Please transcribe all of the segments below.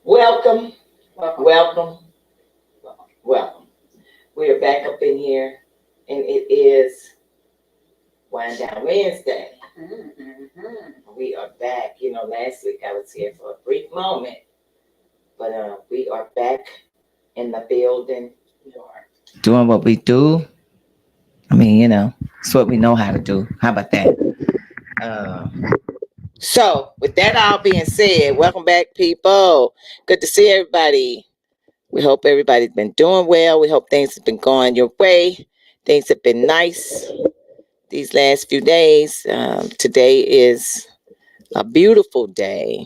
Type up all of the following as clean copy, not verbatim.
Welcome, Welcome. welcome, welcome. We are back up in here, and it is Wind Down Wednesday. We are back. Last week I was here for a brief moment, but we are back in the building. Doing what we do. I mean, it's what we know how to do. How about that? Uh, so, with that all being said, welcome back, people. Good to see everybody. We hope everybody's been doing well. We hope things have been going your way. Things have been nice these last few days. Today is a beautiful day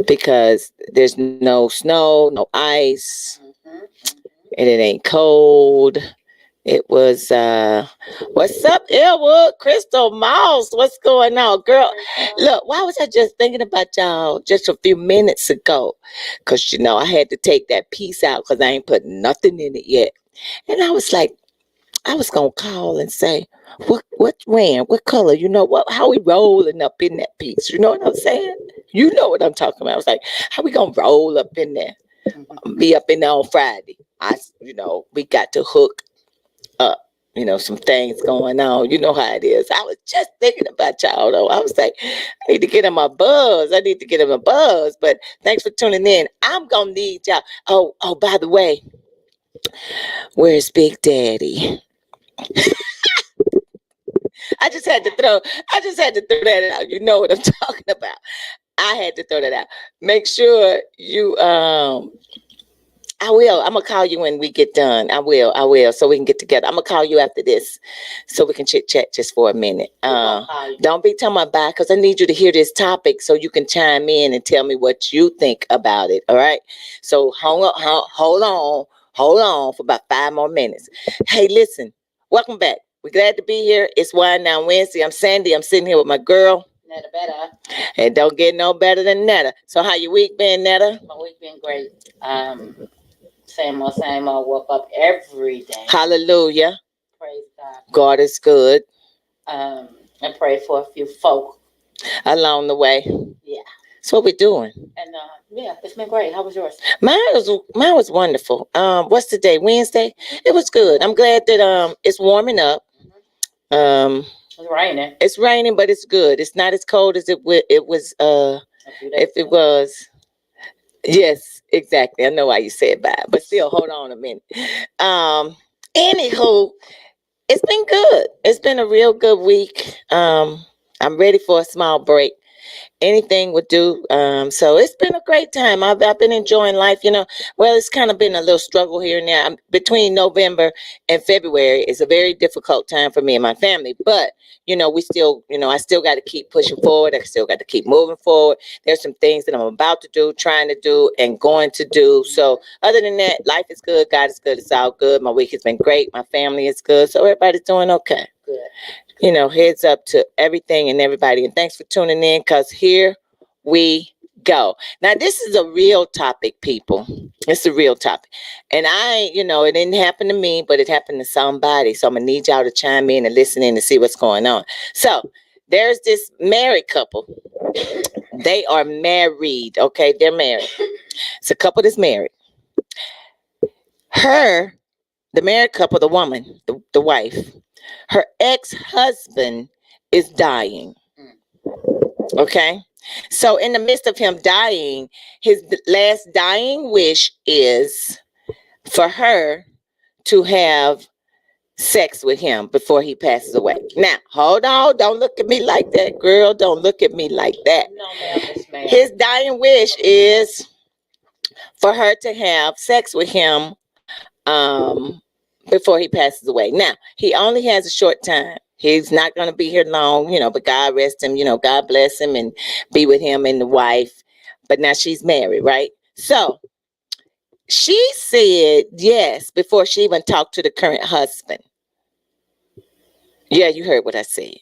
because there's no snow, no ice, and it ain't cold. It was what's up, Elwood, Crystal Mouse? What's going on, girl? Look, why was I just thinking about y'all just a few minutes ago? Cause I had to take that piece out because I ain't put nothing in it yet. And I was like, I was gonna call and say, what brand, what color, how we rolling up in that piece? You know what I'm saying? You know what I'm talking about. I was like, how we gonna roll up in there? Be up in there on Friday. We got to hook up. Some things going on. You know how it is. I was just thinking about y'all though. I was like, I need to get in my buzz. I need to get in my buzz. But thanks for tuning in. I'm gonna need y'all. Oh, by the way, where's Big Daddy? I just had to throw that out. You know what I'm talking about. I had to throw that out. Make sure you I will. I'm gonna call you when we get done. I will. So we can get together. I'm gonna call you after this, so we can chit chat just for a minute. Don't be talking about bye, because I need you to hear this topic so you can chime in and tell me what you think about it. All right. So hold on for about 5 more minutes. Hey, listen. Welcome back. We're glad to be here. It's Wind Down Wednesday. I'm Sandy. I'm sitting here with my girl. Netta better. And don't get no better than Netta. So how your week been, Netta? My week been great. Same old, same old. Woke up every day. Hallelujah. Praise God. God is good. And pray for a few folk along the way. Yeah. That's what we're doing. And yeah, it's been great. How was yours? Mine was wonderful. What's the day? Wednesday? It was good. I'm glad that it's warming up. It's raining. It's raining, but it's good. It's not as cold as it was if it was. Yes, exactly. I know why you said bye, but still, hold on a minute. Anywho, it's been good. It's been a real good week. I'm ready for a small break. Anything would do. So it's been a great time. I've been enjoying life. Well, it's kind of been a little struggle here and there. Between November and February is a very difficult time for me and my family. But we still, I still got to keep pushing forward. I still got to keep moving forward. There's some things that I'm about to do, trying to do, and going to do. So other than that, life is good. God is good. It's all good. My week has been great. My family is good. So everybody's doing okay. Good. Heads up to everything and everybody. And thanks for tuning in, because here we go. Now, this is a real topic, people. It's a real topic. And it didn't happen to me, but it happened to somebody. So I'm going to need y'all to chime in and listen in to see what's going on. So there's this married couple. They are married. Okay, they're married. It's a couple that's married. The married couple, the woman, the wife, her ex-husband is dying. Okay. So in the midst of him dying, his last dying wish is for her to have sex with him before he passes away. Now, hold on. Don't look at me like that, girl. Don't look at me like that. No, ma'am. His dying wish is for her to have sex with him before he passes away. Now, he only has a short time. He's not going to be here long, but God rest him, God bless him and be with him and the wife. But now she's married, right? So she said yes before she even talked to the current husband. Yeah, you heard what I said.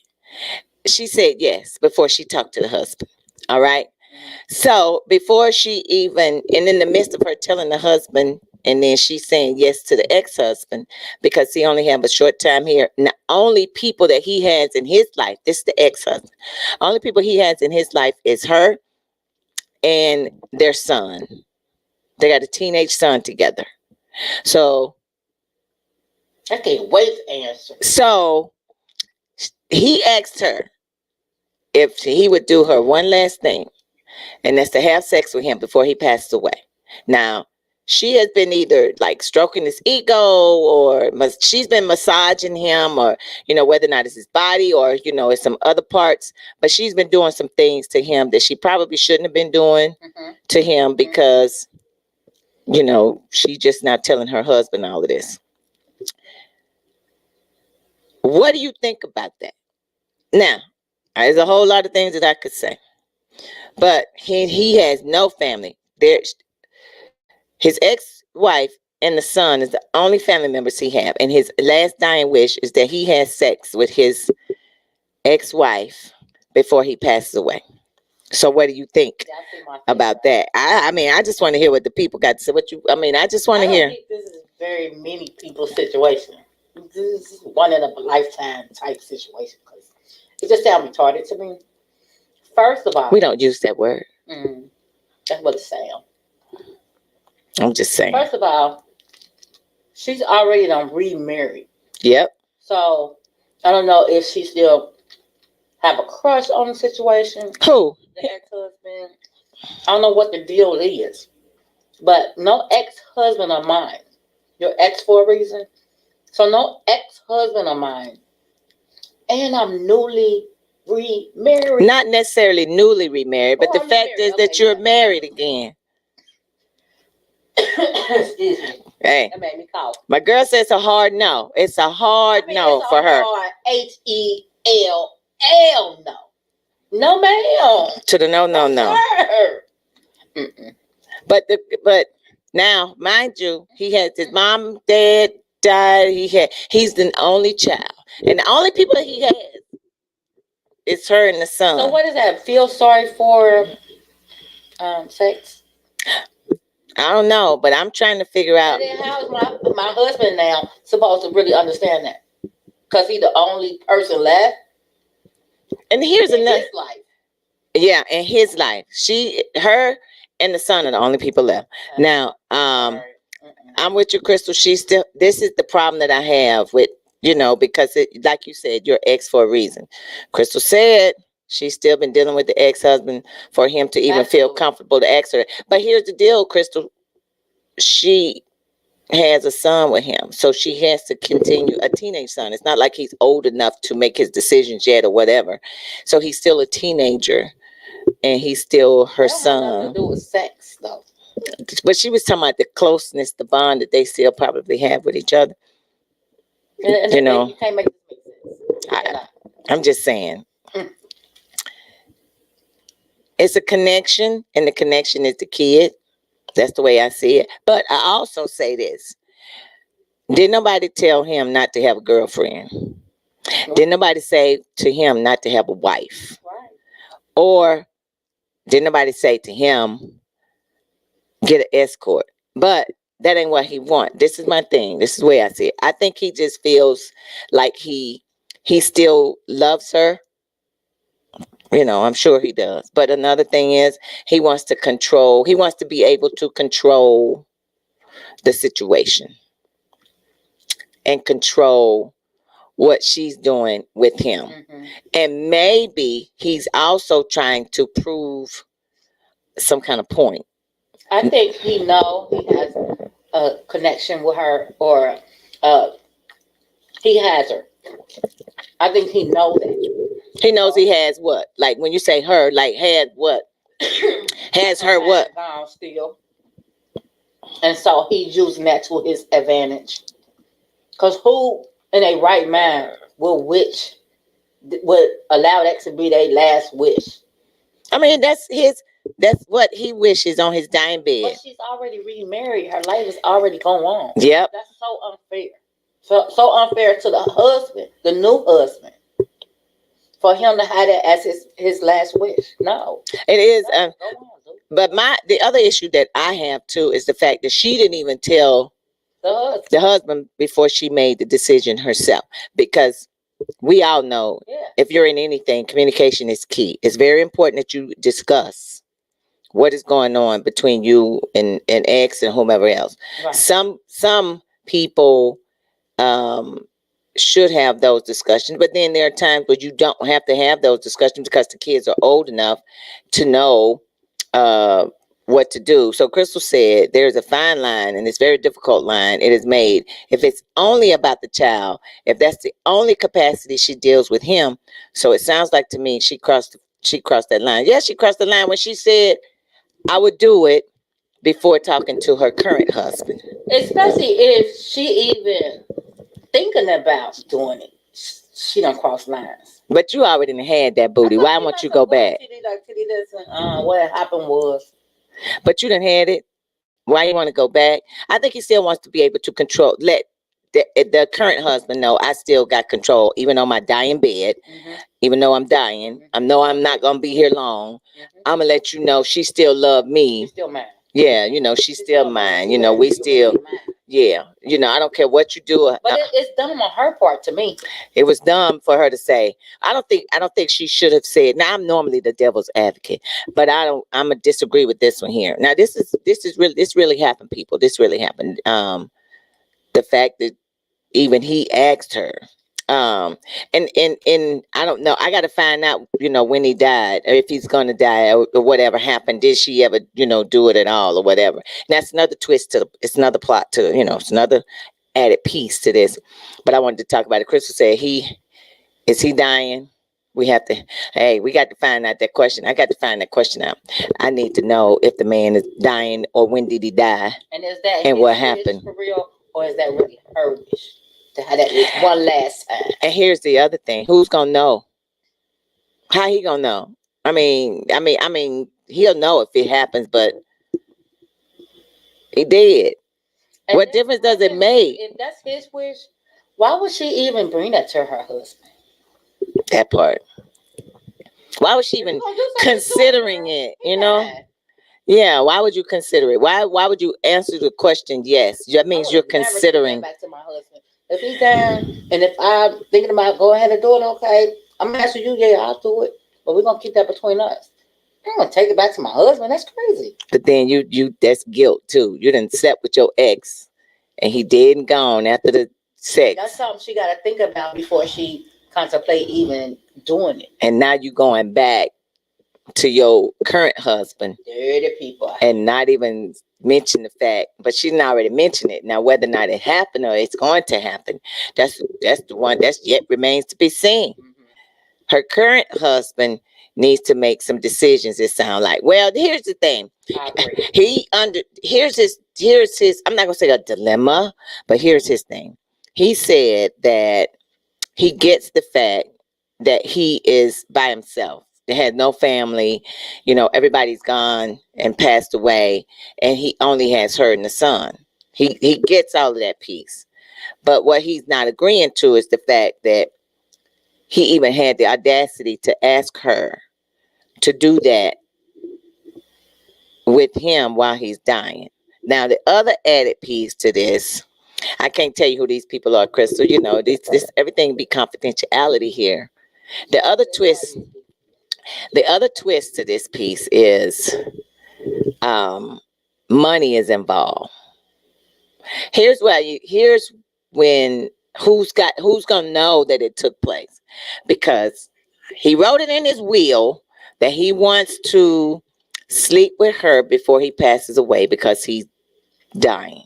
She said yes before she talked to the husband. All right. So before she even, and in the midst of her telling the husband, and then she's saying yes to the ex-husband because he only have a short time here. And the only people that he has in his life, this is the ex-husband. Only people he has in his life is her and their son. They got a teenage son together. So I can't wait to answer. So he asked her if he would do her one last thing, and that's to have sex with him before he passed away. Now, she has been either like stroking his ego, or she's been massaging him, or, whether or not it's his body, or, it's some other parts. But she's been doing some things to him that she probably shouldn't have been doing to him, because, she's just not telling her husband all of this. What do you think about that? Now, there's a whole lot of things that I could say, but he has no family. His ex-wife and the son is the only family members he have, and his last dying wish is that he has sex with his ex-wife before he passes away. So, what do you think about that? I mean, I just want to hear what the people got to say. I just want to hear. I think this is very many people's situation. This is one in a lifetime type situation, because it just sounds retarded to me. First of all, we don't use that word. That's what it sounds. I'm just saying. First of all, she's already remarried. Yep. So I don't know if she still have a crush on the situation. Who? The ex-husband. I don't know what the deal is, but no ex-husband of mine. Your ex for a reason. So no ex-husband of mine. And I'm newly remarried. Not necessarily newly remarried, but the fact is that you're married again. Excuse me. Hey. That made me cough. My girl says it's a hard no. It's a hard no for her. Hell no. No, ma'am. To the no. But now, mind you, he has his mom, dad died. He's the only child, and the only people that he has is her and the son. So what is that? Feel sorry for sex? I don't know, but I'm trying to figure out. And then how is my husband now supposed to really understand that? Because he's the only person left. And here's another. His life. Yeah, in his life, her, and the son are the only people left. Now, I'm with you, Crystal. This is the problem that I have with, because like you said, your ex for a reason. Crystal said she's still been dealing with the ex-husband for him to even feel comfortable to ask her. But here's the deal, Crystal. She has a son with him, so she has to continue, a teenage son. It's not like he's old enough to make his decisions yet or whatever. So he's still a teenager, and he's still her son. Have nothing to do with sex, though. But she was talking about the closeness, the bond that they still probably have with each other. And you can't make this make sense. I'm just saying. It's a connection, and the connection is the kid. That's the way I see it. But I also say this. Did nobody tell him not to have a girlfriend? Did nobody say to him not to have a wife? Right. Or did nobody say to him, get an escort? But that ain't what he wants. This is my thing. This is the way I see it. I think he just feels like he still loves her. I'm sure he does. But another thing is he wants to be able to control the situation and control what she's doing with him. And maybe he's also trying to prove some kind of point. I think he knows he has a connection with her, or he has her. I think he knows that. He knows he has what? Like when you say her, like had what? Has her what? Gone still. And so he's using that to his advantage. Because who in a right mind would allow that to be their last wish? I mean, that's what he wishes on his dying bed. But she's already remarried. Her life is already going on. Yep. That's so unfair. So unfair to the husband, the new husband. For him to have that as his last wish. No. It is. But the other issue that I have too is the fact that she didn't even tell the husband before she made the decision herself. Because we all know, if you're in anything, communication is key. It's very important that you discuss what is going on between you and ex and whomever else. Right. Some people should have those discussions, but then there are times where you don't have to have those discussions because the kids are old enough to know what to do. So Crystal said there's a fine line, and it's a very difficult line it is made. If it's only about the child, if that's the only capacity she deals with him, so it sounds like to me she crossed that line. Yes, she crossed the line when she said, I would do it before talking to her current husband. Especially if she even thinking about doing it. She don't cross lines. But you already done had that booty. Why won't you go back? What happened was. But you done had it. Why you want to go back? I think he still wants to be able to control. Let the current husband know I still got control, even on my dying bed. Mm-hmm. Even though I'm dying, I know I'm not gonna be here long. I'm gonna let you know she still love me. She's still mine. Yeah, she's still mine. We still. Yeah, I don't care what you do. But it's dumb on her part to me. It was dumb for her to say. I don't think she should have said. Now I'm normally the devil's advocate, but I'm gonna disagree with this one here. Now this really happened, people. This really happened. The fact that even he asked her. And I don't know. I got to find out, when he died, or if he's gonna die, or whatever happened. Did she ever, do it at all, or whatever? And that's another twist it's another plot to, it's another added piece to this. But I wanted to talk about it. Crystal said, is he dying? We got to find out that question. I got to find that question out. I need to know if the man is dying or when did he die, and is that and what happened for real, or is that really her wish? To have that one last time. And here's the other thing: who's gonna know? How he gonna know? I mean, he'll know if it happens, but he did. And what difference does it make? If that's his wish, why would she even bring that to her husband? That part. Why was she even considering it? Yeah. Why would you consider it? Why would you answer the question yes? That means you're considering. Back to my husband. If he's down, and if I'm thinking about go ahead and do it, okay, I'm asking you, yeah, I'll do it. But we're gonna keep that between us. I'm gonna take it back to my husband. That's crazy. But then you that's guilt too. You done slept with your ex, and he dead and gone after the sex. That's something she gotta think about before she contemplate even doing it. And now you going back to your current husband. Dirty people. And not even mention the fact, but she didn't already mention it. Now, whether or not it happened or it's going to happen, that's the one that's yet remains to be seen. Mm-hmm. Her current husband needs to make some decisions. It sounds like. Well, here's the thing. Here's his. I'm not gonna say a dilemma, but here's his thing. He said that he gets the fact that he is by himself. They had no family, everybody's gone and passed away, and he only has her and the son. He gets all of that piece. But what he's not agreeing to is the fact that he even had the audacity to ask her to do that with him while he's dying. Now, the other added piece to this, I can't tell you who these people are, Crystal. This everything be confidentiality here. The other twist to this piece is money is involved. Here's when who's gonna know that it took place, because he wrote it in his will that he wants to sleep with her before he passes away because he's dying.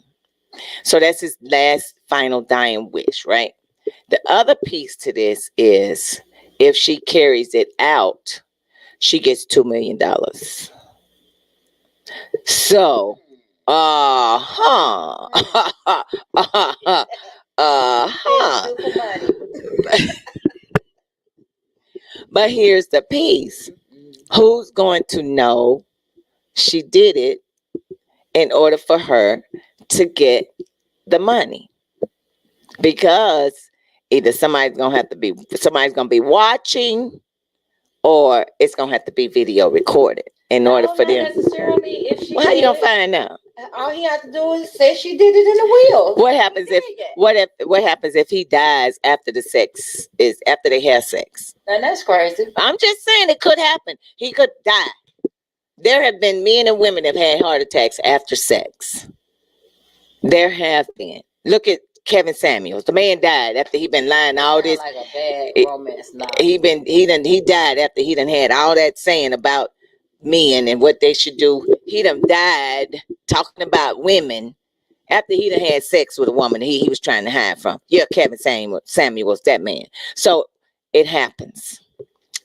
So that's his last final dying wish, right? The other piece to this is if she carries it out, she gets $2 million. So, But here's the piece. Who's going to know she did it in order for her to get the money? Because either somebody's gonna be watching, or it's gonna have to be video recorded in order for them. Necessarily, if she how you gonna find out? All he has to do is say she did it in the will. What happens if he dies after after they have sex? And that's crazy. I'm just saying it could happen. He could die. There have been men and women that have had heart attacks after sex. There have been. Look at Kevin Samuels. The man died after he been lying all this. Like a bad romance novel. He died after he done had all that saying about men and what they should do. He done died talking about women after he done had sex with a woman he was trying to hide from. Yeah, Kevin Samuels, that man. So it happens.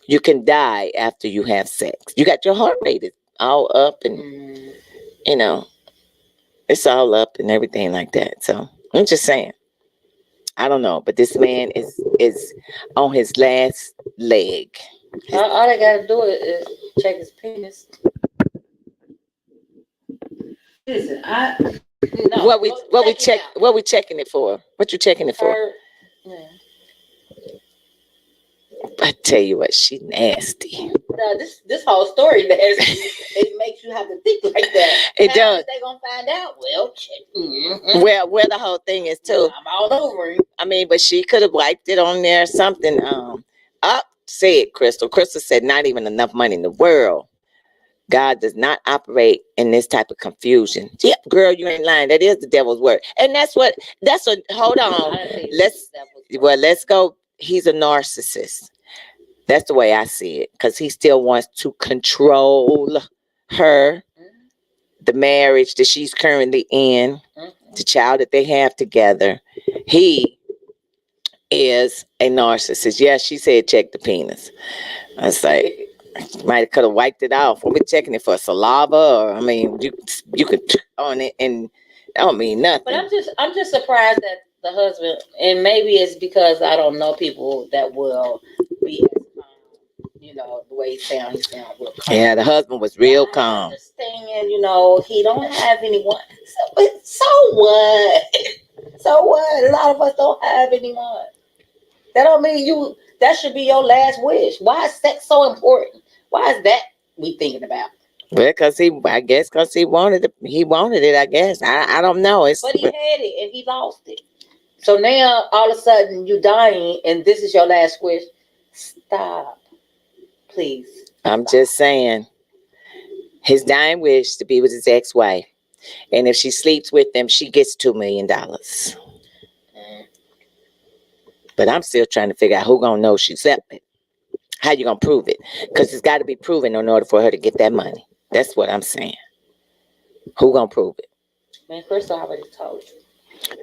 You can die after you have sex. You got your heart rate all up and you know, it's all up and everything like that. So I'm just saying. I don't know, but this man is on his last leg. All they gotta do is check his penis. Listen, what we checking it for? What you checking it for? Yeah. I tell you what, she nasty. No, this whole story nasty. It makes you have to think like that. It does. They gonna find out. Well, check. Where the whole thing is too. I'm all over it. I mean, but she could have wiped it on there or something. Said Crystal. Crystal said not even enough money in the world. God does not operate in this type of confusion. Yep, girl, you ain't lying. That is the devil's word. And that's what hold on. Let's go. He's a narcissist. That's the way I see it. Because he still wants to control her, the marriage that she's currently in, the child that they have together. He is a narcissist. Yeah, she said check the penis. I was like, might could have wiped it off. We're checking it for saliva, or I mean, you could on it, and that don't mean nothing. But I'm just surprised that the husband, and maybe it's because I don't know people that will be, the way he sounds real calm. Yeah, the husband was real calm. I understand, he don't have anyone. So what? So what? A lot of us don't have anyone. That don't mean that should be your last wish. Why is sex so important? Why is that we thinking about? Well, because he wanted it. He wanted it, I guess. I don't know. But he had it and he lost it. So now all of a sudden you dying and this is your last wish. Stop. Please. I'm just saying. His dying wish to be with his ex-wife. And if she sleeps with him, she gets $2 million. But I'm still trying to figure out who gonna know she's separate. How you gonna prove it? Because it's got to be proven in order for her to get that money. That's what I'm saying. Who gonna prove it? Man, first I already told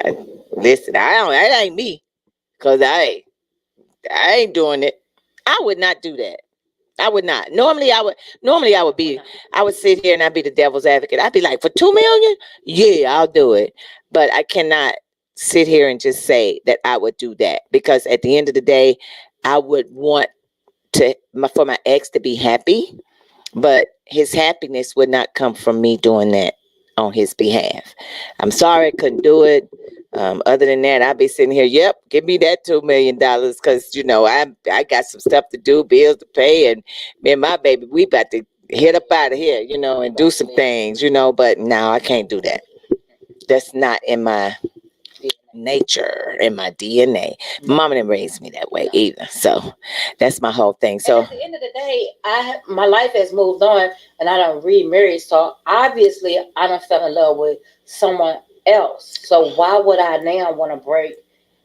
you. Listen, that ain't me. Because I ain't doing it. I would not do that. I would not. Normally I would sit here and I'd be the devil's advocate. I'd be like, for $2 million? Yeah, I'll do it. But I cannot sit here and just say that I would do that, because at the end of the day, I would want for my ex to be happy, but his happiness would not come from me doing that on his behalf. I'm sorry I couldn't do it. Other than that, I'd be sitting here, yep, give me that $2 million, because I got some stuff to do, bills to pay, and me and my baby, we about to hit up out of here, and do some things, but no, I can't do that. That's not in my nature, in my DNA. Mama didn't raise me that way either. So that's my whole thing. So and at the end of the day, my life has moved on and I done remarried. So obviously I done fell in love with someone else. So why would I now want to break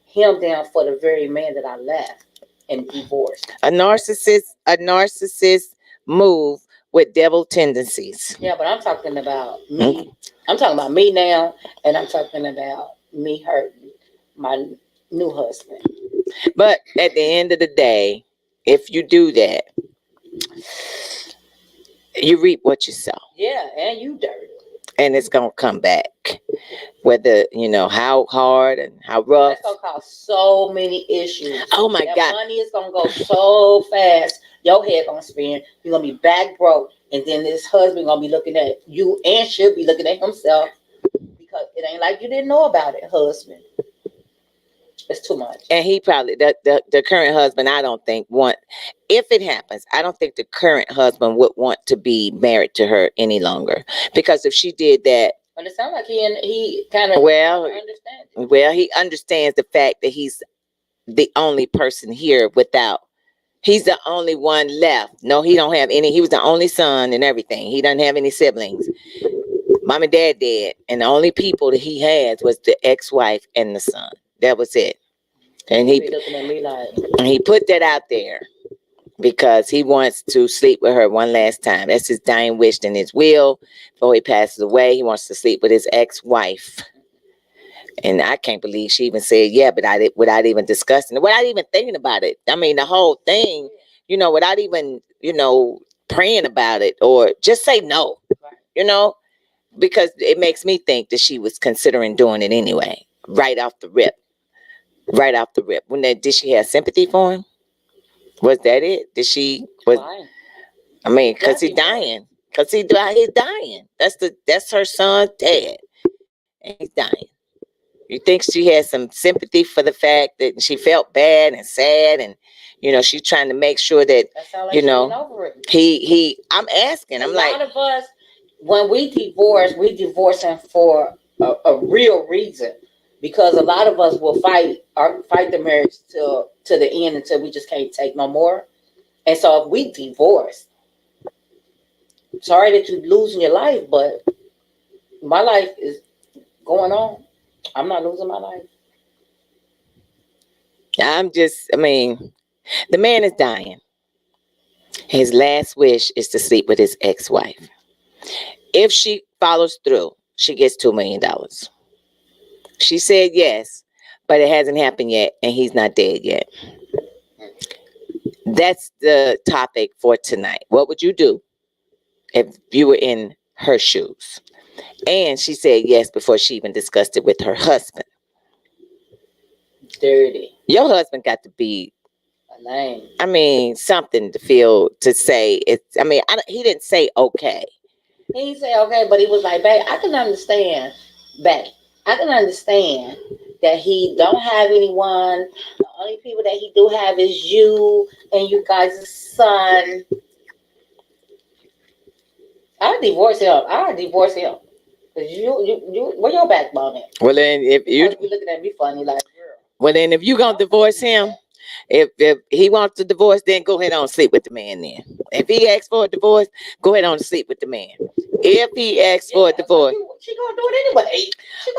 him down for the very man that I left and divorced? A narcissist move with devil tendencies. Yeah, but I'm talking about me. I'm talking about me now, and I'm talking about me hurting my new husband. But at the end of the day, if you do that, you reap what you sow. Yeah, and you dirty. And it's gonna come back. Whether how hard and how rough. That's gonna cause so many issues. Oh my God. Money is gonna go so fast. Your head gonna spin. You're gonna be back broke, and then this husband gonna be looking at you and should be looking at himself, because it ain't like you didn't know about it, husband. It's too much. And he probably the current husband, I don't think if it happens, I don't think the current husband would want to be married to her any longer, because if she did that. But it sounds like he kind of understands. Well, he understands the fact that he's the only person here without He's the only one left. No, he don't have any. He was the only son and everything. He doesn't have any siblings. Mom and dad dead, and the only people that he has was the ex-wife and the son. That was it. And Be looking at me like, he put that out there because he wants to sleep with her one last time. That's his dying wish in his will. Before he passes away, he wants to sleep with his ex-wife. And I can't believe she even said yeah, but without even discussing it, without even thinking about it. I mean, the whole thing, without even, praying about it, or just say no, because it makes me think that she was considering doing it anyway, right off the rip. Did she have sympathy for him? Was that it? I mean, because he's dying. He's dying. That's her son, Ted. And he's dying. You think she had some sympathy for the fact that she felt bad and sad, and she's trying to make sure that I'm asking. I'm like, a lot of us, when we divorcing for a real reason, because a lot of us will fight the marriage to the end until we just can't take no more. And so if we divorce, sorry that you're losing your life, but my life is going on. I'm not losing my life. The man is dying. His last wish is to sleep with his ex-wife. If she follows through, she gets $2 million. She said yes, but it hasn't happened yet, and he's not dead yet. That's the topic for tonight. What would you do if you were in her shoes? And she said yes before she even discussed it with her husband. Dirty. Your husband got to be a name. Something to say. He didn't say okay. He didn't say okay, but he was like, babe, I can understand that he don't have anyone. The only people that he do have is you and you guys' son. I divorce him. Cause you where your backbone at? Well, then if you be looking at me funny like, girl. Well, then if you gonna divorce him, if he wants to divorce, then go ahead on sleep with the man. Then if he asks for a divorce, go ahead on sleep with the man. If he asks for a divorce, she gonna do it anyway.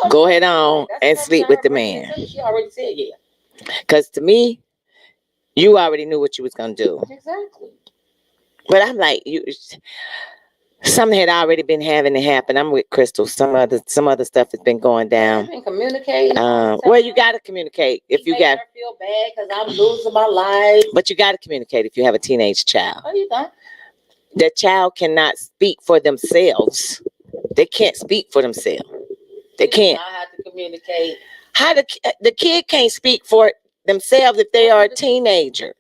Go ahead on and sleep with the man. She already said yeah. Because to me, you already knew what you was gonna do. Exactly. But I'm like, something had already been having to happen. I'm with Crystal. Some other stuff has been going down. I've been communicating. Well, you got to communicate if you got. I feel bad because I'm losing my life. But you got to communicate if you have a teenage child. Oh, you done? The child cannot speak for themselves. They can't speak for themselves. They can't. I have to communicate. How the kid can't speak for themselves if they are a teenager,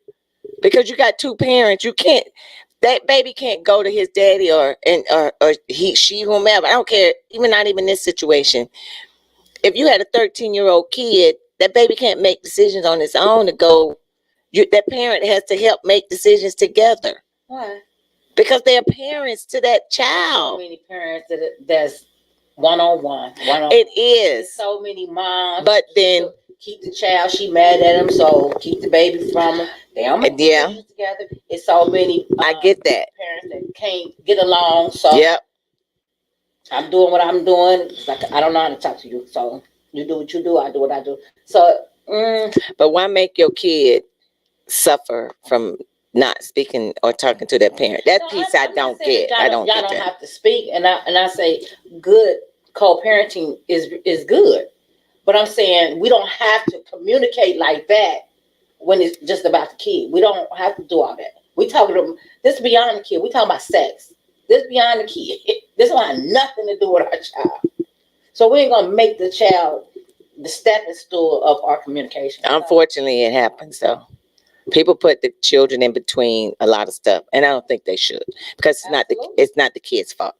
because you got two parents. You can't. That baby can't go to his daddy or she, whomever. I don't care. Not even this situation. If you had a 13-year-old kid, that baby can't make decisions on its own to go. That parent has to help make decisions together. Why? Because they're parents to that child. So many parents that's one-on-one. It is. There's so many moms. But then keep the child. She mad at him, so keep the baby from him. They don't make decisions together. It's so many. I get that. Parents that can't get along. So yep. I'm doing what I'm doing. It's like I don't know how to talk to you. So you do what you do. I do what I do. So. But why make your kid suffer from not speaking or talking to their parent? That piece I don't get. I don't get that. Y'all don't have to speak, and I say good co-parenting is good, but I'm saying we don't have to communicate like that when it's just about the kid. We don't have to do all that. We talking to this beyond the kid. We talking about sex. This beyond the kid. This don't have nothing to do with our child. So we ain't gonna make the child the stepping stool of our communication. Unfortunately, it happens though. People put the children in between a lot of stuff, and I don't think they should, because it's not the kid's fault.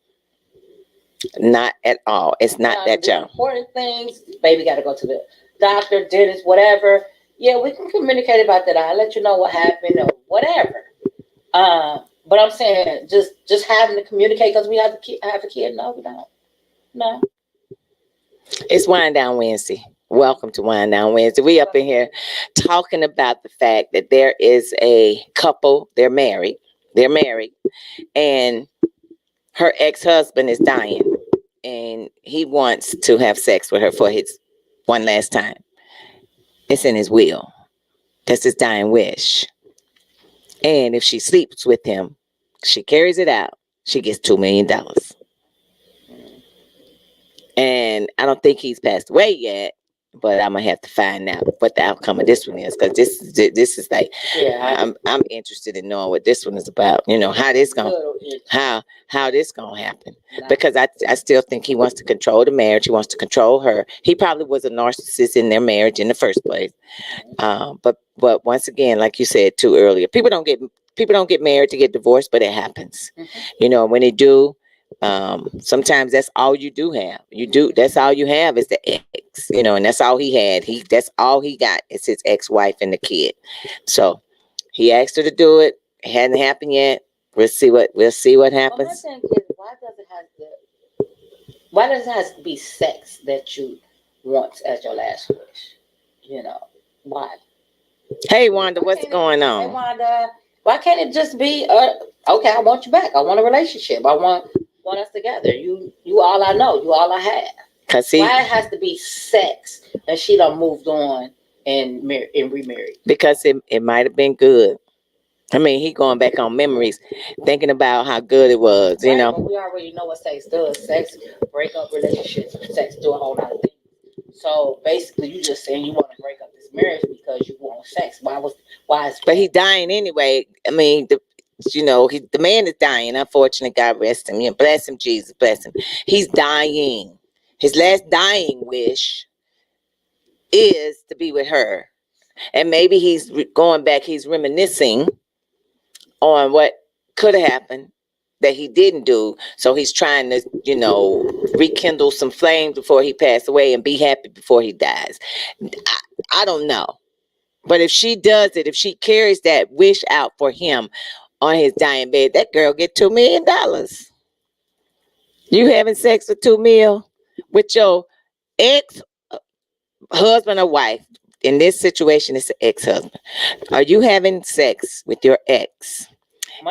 Not at all. It's not that child. Important things. Baby got to go to the doctor, dentist, whatever. Yeah, we can communicate about that. I'll let you know what happened or whatever. But I'm saying just having to communicate because we have a kid. No, we don't. No. It's Wind Down Wednesday. Welcome to Wine Down Wednesday. We up in here talking about the fact that there is a couple, they're married, and her ex-husband is dying, and he wants to have sex with her for his one last time. It's in his will. That's his dying wish. And if she sleeps with him, she carries it out, she gets $2 million. And I don't think he's passed away yet, but I'm gonna have to find out what the outcome of this one is, because this is like, Yeah, I'm interested in knowing what this one is about. You know, how this gonna how this gonna happen, because I still think he wants to control the marriage. He wants to control her. He probably was a narcissist in their marriage in the first place. But once again, like you said too earlier, people don't get married to get divorced, but it happens. You know, when they do, sometimes that's all you do have. That's all you have is the ex, you know, and that's all he had. That's all he got is his ex-wife and the kid. So he asked her to do it. It hadn't happened yet. We'll see what happens. Well, my thing is, why does it have to be sex that you want as your last wish? You know, why? Hey Wanda, what's going Hey on? Wanda, why can't it just be okay, I want you back. I want a relationship. I want us together. You all I know. You all I have. Why it has to be sex and she done moved on and remarried? Because it might have been good. I mean, he going back on memories, thinking about how good it was, you know. But we already know what sex does. Sex break up relationships. Sex do a whole lot of things. So basically, you just saying you want to break up this marriage because you want sex. Why is? But he's dying anyway. I mean, the man is dying. Unfortunately, God rest him. Bless him, Jesus, bless him. He's dying. His last dying wish is to be with her, and maybe he's going back. He's reminiscing on what could have happened that he didn't do. So he's trying to, rekindle some flames before he passed away and be happy before he dies. I don't know. But if she does it, if she carries that wish out for him on his dying bed, that girl get $2 million. You having sex for $2 million with your ex-husband or wife? In this situation, it's an ex-husband. Are you having sex with your ex?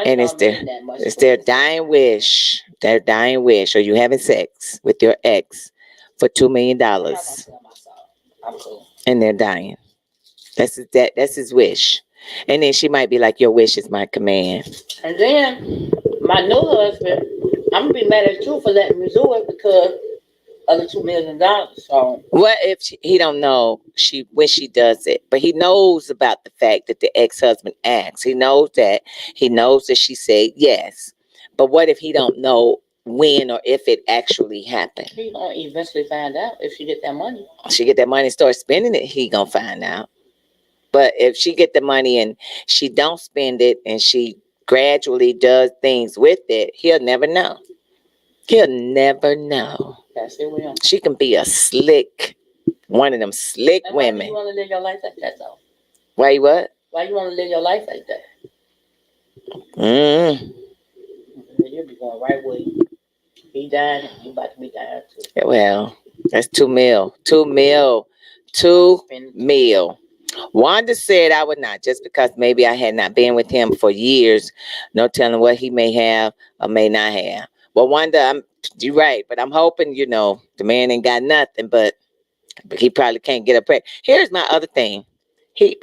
And it's their dying wish. Their dying wish. Are you having sex with your ex for $2 million? I'm cool. And they're dying. That's his wish. And then she might be like, your wish is my command. And then my new husband, I'm gonna be mad at you for letting me do it because of the $2 million. So what if he don't know when she does it, but he knows about the fact that the ex-husband asked. He knows that she said yes. But what if he don't know when or if it actually happened? He gonna eventually find out if she get that money. She get that money and start spending it, he gonna find out. But if she get the money and she don't spend it and she gradually does things with it, he'll never know. He'll never know. That's it. She can be one of them slick women. Why you want to live your life like that, though? Why what? Why you want to live your life like that? You'll be going right where you be dying, and you about to be dying too. Well, that's $2 million. $2 million. Wanda said I would not, just because maybe I had not been with him for years. No telling what he may have or may not have. Well, Wanda, you're right, but I'm hoping, the man ain't got nothing, but he probably can't get up. Here's my other thing. He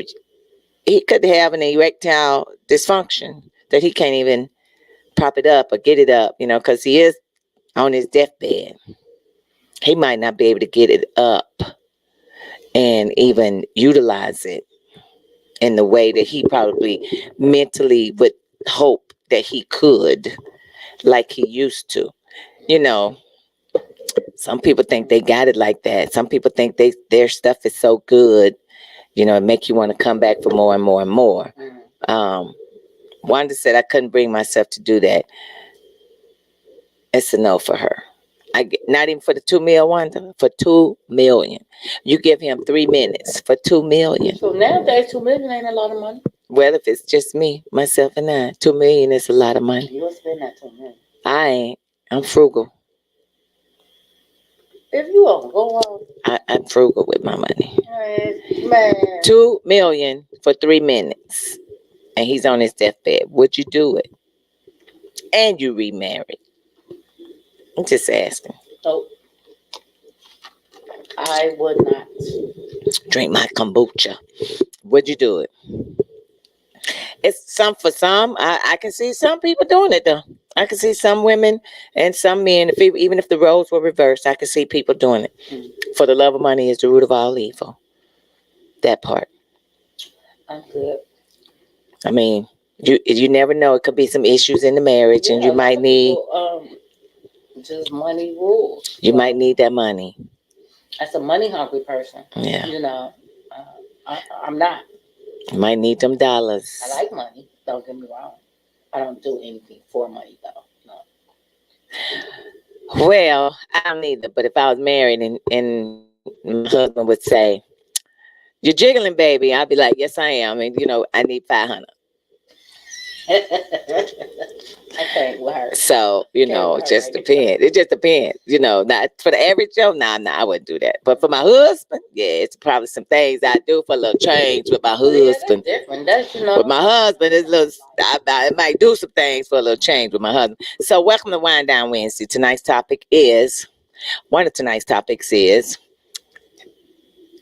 could have an erectile dysfunction that he can't even prop it up or get it up, because he is on his deathbed. He might not be able to get it up and even utilize it in the way that he probably mentally would hope that he could, like he used to. Some people think they got it like that. Some people think their stuff is so good, it make you want to come back for more and more and more. Wanda said I couldn't bring myself to do that. It's a no for her. Not even for the $2 million, Wanda. For $2 million, you give him 3 minutes for $2 million. So nowadays, $2 million ain't a lot of money. Well, if it's just me, myself, and I, $2 million is a lot of money. You'll spend that $2 million. I ain't. I'm frugal. If you don't go on, I'm frugal with my money. man. 2 million for 3 minutes. And he's on his deathbed. Would you do it? And you remarried. I'm just asking. So I would not. Drink my kombucha. Would you do it? It's some for some. I can see some people doing it though. I can see some women and some men. Even if the roles were reversed, I can see people doing it. For the love of money is the root of all evil. That part. I'm good. I mean, you never know. It could be some issues in the marriage, and you might need. Just money rules. You might need that money. As a money hungry person, Yeah. you know, I'm not. You might need them dollars. I like money. Don't get me wrong. I don't do anything for money though. No. Well, I don't either. But if I was married and my husband would say, "You're jiggling, baby," I'd be like, "Yes, I am." And I need 500. I can't with her. So, it just depends. It just depends. Not for the average Joe, nah, I wouldn't do that. But for my husband, yeah, it's probably some things I do for a little change with my husband. Yeah, that's different. That's, With my husband, I might do some things for a little change with my husband. So, welcome to Wind Down Wednesday. One of tonight's topics is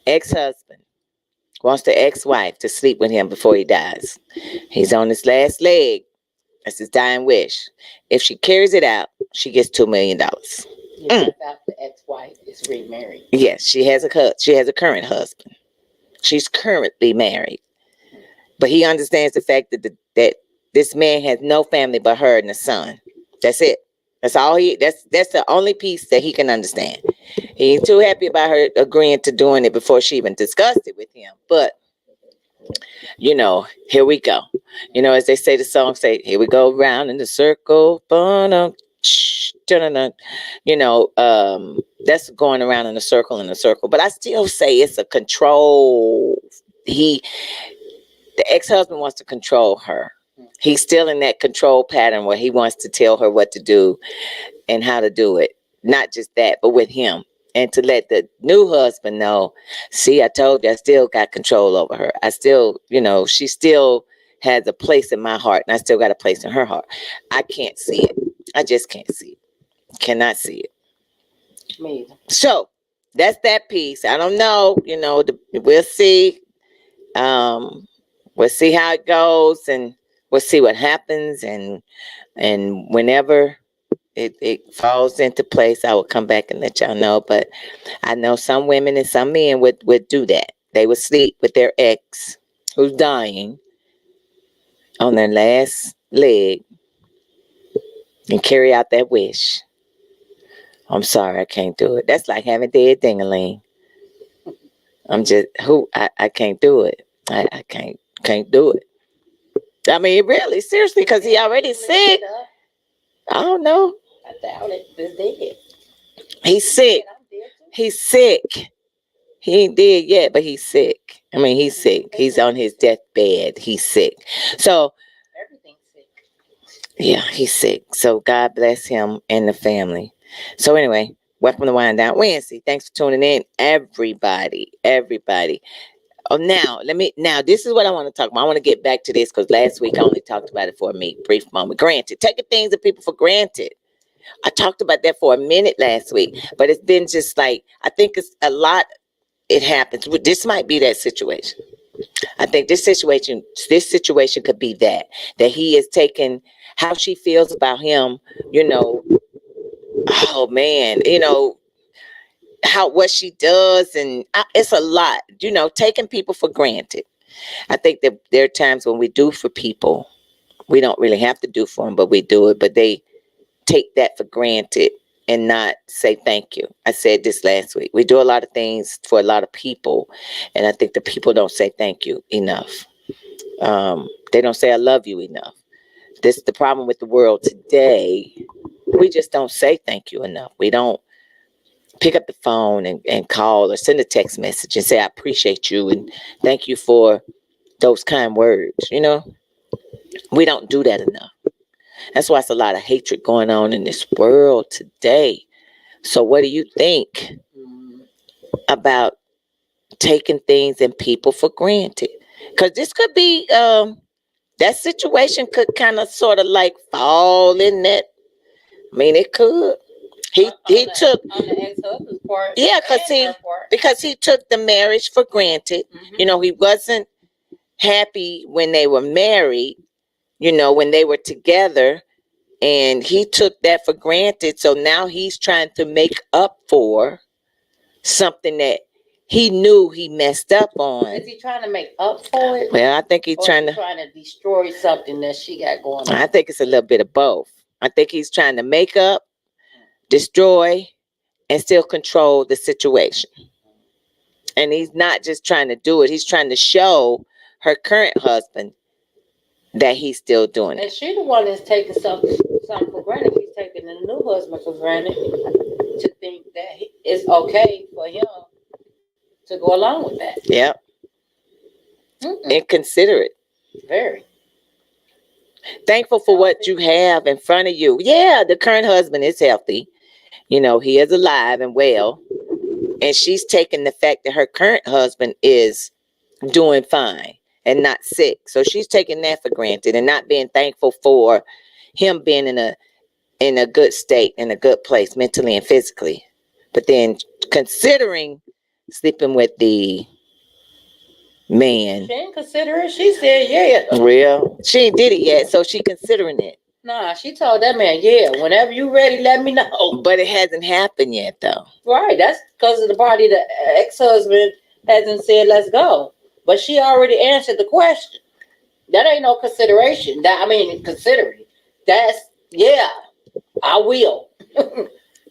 ex-husband wants the ex-wife to sleep with him before he dies. He's on his last leg. That's his dying wish. If she carries it out, she gets $2 million. The ex-wife is remarried. Yes, she has a current husband. She's currently married, but he understands the fact that this man has no family but her and the son. That's it. That's all that's the only piece that he can understand. He ain't too happy about her agreeing to doing it before she even discussed it with him. But here we go. As they say, the song say, here we go round in the circle. That's going around in a circle. But I still say it's a control. The ex-husband wants to control her. He's still in that control pattern where he wants to tell her what to do and how to do it. Not just that, but with him. And to let the new husband know, see, I told you, I still got control over her. I still, she still has a place in my heart, and I still got a place in her heart. I can't see it. I just can't see it. Cannot see it. Me either. So that's that piece. I don't know. We'll see. We'll see how it goes, and we'll see what happens. And whenever it falls into place, I will come back and let y'all know. But I know some women and some men would do that. They would sleep with their ex who's dying on their last leg and carry out that wish. I'm sorry, I can't do it. That's like having dead ding-a-ling. I can't do it. I can't do it. I mean, really, seriously, because he already sick. I don't know. I doubt it. It's dead. He's sick. He's sick. He ain't dead yet, but he's sick. I mean, he's sick. He's on his deathbed. He's sick. So everything's sick. Yeah, he's sick. So God bless him and the family. So anyway, welcome to Wind Down Wednesday. Thanks for tuning in, everybody. Oh, now this is what I want to talk about. I want to get back to this because last week I only talked about it for a brief moment. Granted, taking things of people for granted. I talked about that for a minute last week, but it's been just like, I think it's a lot. It happens. This might be that situation. I think this situation could be that he is taking how she feels about him, oh man, what she does. And it's a lot, taking people for granted. I think that there are times when we do for people, we don't really have to do for them, but we do it, but they take that for granted and not say thank you. I said this last week. We do a lot of things for a lot of people, and I think the people don't say thank you enough. They don't say I love you enough. This is the problem with the world today. We just don't say thank you enough. We don't pick up the phone and call or send a text message and say I appreciate you and thank you for those kind words. We don't do that enough. That's why it's a lot of hatred going on in this world today. So what do you think about taking things and people for granted? Because this could be that situation could kind of sort of like fall in that. I mean, it could. He took on the ex-husband's part. yeah, and her part. because he took the marriage for granted. You know, he wasn't happy when they were married. You know, when they were together, and he took that for granted. So now he's trying to make up for something that he knew he messed up on. Is he trying to make up for it? Well, I think he's Or trying is he trying to destroy something that she got going on? I think it's a little bit of both. I think he's trying to make up, destroy, and still control the situation. And he's not just trying to do it. He's trying to show her current husband that he's still doing it. And she the one that's taking something for granted. He's taking the new husband for granted to think that it's okay for him to go along with that. Yep. Inconsiderate. Very. Thankful for what you have in front of you. Yeah, the current husband is healthy. You know, he is alive and well. And she's taking the fact that her current husband is doing fine and not sick. So she's taking that for granted and not being thankful for him being in a good state, in a good place, mentally and physically. But then considering sleeping with the man. She didn't consider it. She said, yeah. Real. She ain't did it yet, so she considering it. Nah, she told that man, yeah, whenever you ready, let me know. But it hasn't happened yet, though. Right. That's because of the party the ex-husband hasn't said, let's go. But she already answered the question. That ain't no consideration. Considering. That's, yeah, I will.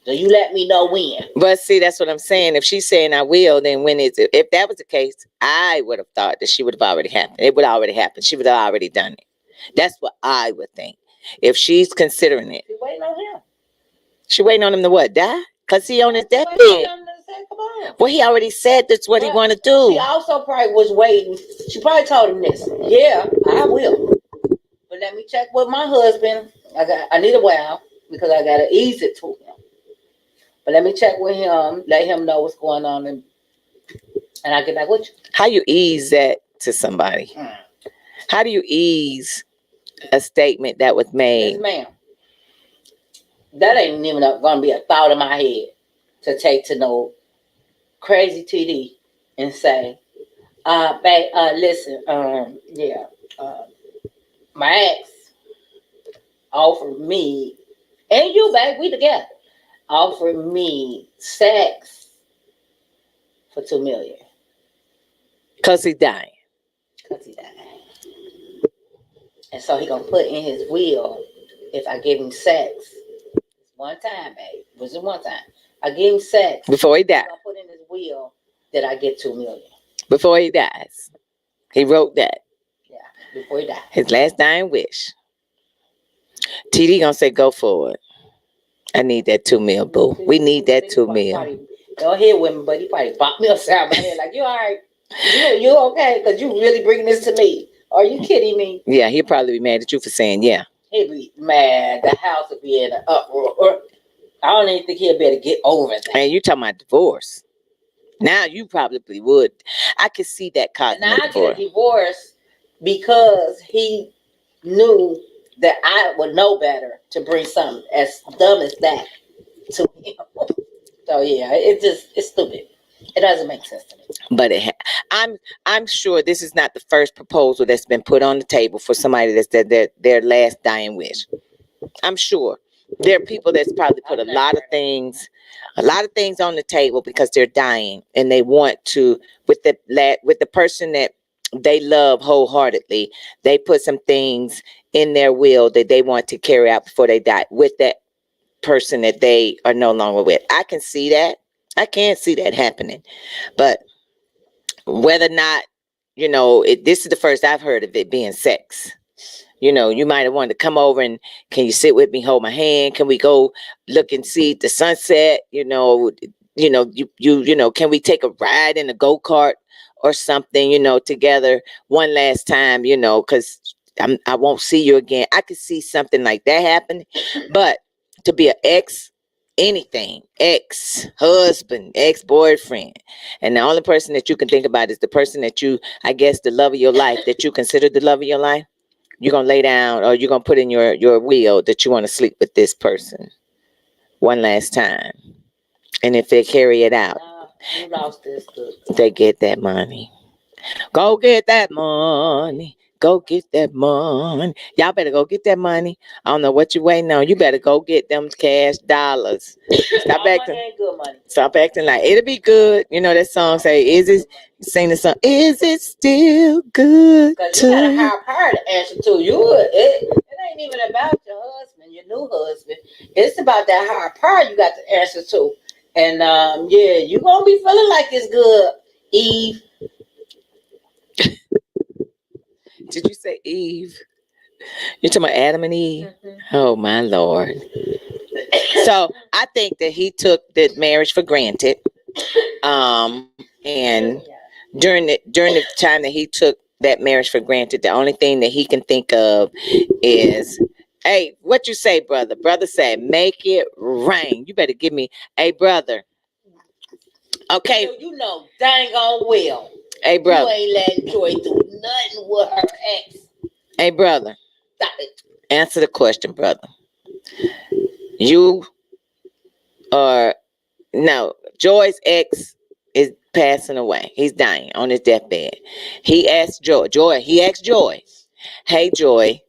So you let me know when. But see, that's what I'm saying. If she's saying I will, then when is it? If that was the case, I would have thought that she would have already happened. It would already happen. She would have already done it. That's what I would think. If she's considering it. She waiting on him. She waiting on him to what? Die? Because he on his deathbed. Well, he already said that's what he want to do. She also probably was waiting. She probably told him this. Yeah, I will. But let me check with my husband. I need a while because I got to ease it to him. But let me check with him, let him know what's going on, and I'll get back with you. How you ease that to somebody? How do you ease a statement that was made? Yes, ma'am. That ain't even going to be a thought in my head to take to no crazy TD and say, babe, listen, my ex offered me, and you, babe, we together, offered me sex for $2 million. Because he's dying. And so he gonna put in his will, if I give him sex, one time, babe, was it one time? I give him sex before he dies. He's gonna put in his will that I get $2 million. Before he dies. He wrote that. Yeah, before he dies. His last dying wish. TD gonna say, go for it. I need that $2 million, boo. We need that $2 million. Don't hear with me, but he probably popped me upside my head like, you all right? You okay? Because you really bringing this to me. Are you kidding me? Yeah, he'll probably be mad at you for saying yeah. He'll be mad. The house will be in an uproar. I don't even think he'll be able to get over that. And you talking about divorce. Now you probably would. I could see that causing a divorce. Now I get a divorce because he knew that I would know better to bring something as dumb as that to him. So yeah, it's stupid. It doesn't make sense to me. But I'm sure this is not the first proposal that's been put on the table for somebody that's their last dying wish. I'm sure there are people that's probably put a lot of things on the table because they're dying and they want to with the person that they love wholeheartedly. They put some things in their will that they want to carry out before they die with that person that they are no longer with. I can see that. I can't see that happening. But whether or not, this is the first I've heard of it being sex. You might have wanted to come over and can you sit with me, hold my hand? Can we go look and see the sunset? Can we take a ride in a go-kart or something, together one last time, because I won't see you again. I could see something like that happening. But to be an ex anything, ex-husband, ex-boyfriend, and the only person that you can think about is the person that you, I guess, the love of your life, that you consider the love of your life, you're gonna lay down, or you're gonna put in your will that you want to sleep with this person one last time. And if they carry it out, You lost this. they get that money. Go get that money. Go get that money. Y'all better go get that money. I don't know what you're waiting on. You better go get them cash dollars. Stop acting. Money ain't good money. Stop acting like it'll be good. You know that song say, "Is it?" Sing the song. Is it still good Because you got a to higher power to answer to. It ain't even about your husband, your new husband. It's about that higher power you got to answer to. And yeah, you gonna be feeling like it's good, Eve. Did you say Eve? You're talking about Adam and Eve? Mm-hmm. Oh my Lord. So I think that he took the marriage for granted. And during the time that he took that marriage for granted, the only thing that he can think of is, hey, what you say, brother? Brother said, make it rain. You better give me, hey, brother. Okay. You know dang on well. Hey, brother. You ain't letting Joy do nothing with her ex. Hey, brother. Stop it. Answer the question, brother. You are, no, Joy's ex is passing away. He's dying on his deathbed. He asked Joy, hey, Joy,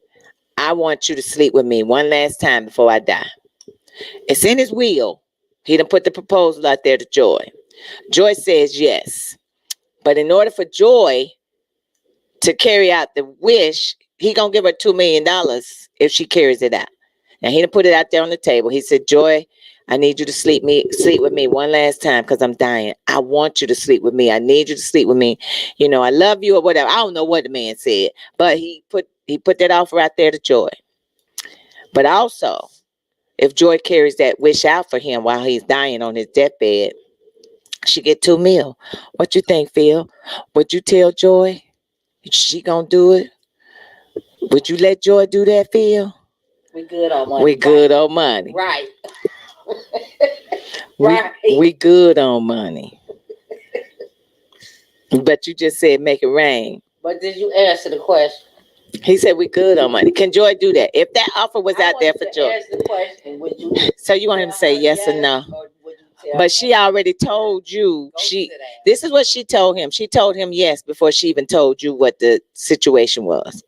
I want you to sleep with me one last time before I die. It's in his will. He done put the proposal out there to Joy. Joy says yes. But in order for Joy to carry out the wish, he gonna give her $2 million if she carries it out. Now he done put it out there on the table. He said, Joy, I need you to sleep with me one last time because I'm dying. I want you to sleep with me. I need you to sleep with me. You know, I love you or whatever. I don't know what the man said, but he put that offer out there to Joy. But also, if Joy carries that wish out for him while he's dying on his deathbed, she get $2 million. What you think, Phil? Would you tell Joy she gonna do it? Would you let Joy do that, Phil? We good on money. We good on money. Right. Right. We good on money. But you just said make it rain. But did you answer the question? He said we good on money. Can Joy do that? If that offer was out there for Joy. Answer the question. Would you? So you want him to say yes or no? But she already told you. This is what she told him. She told him yes before she even told you what the situation was.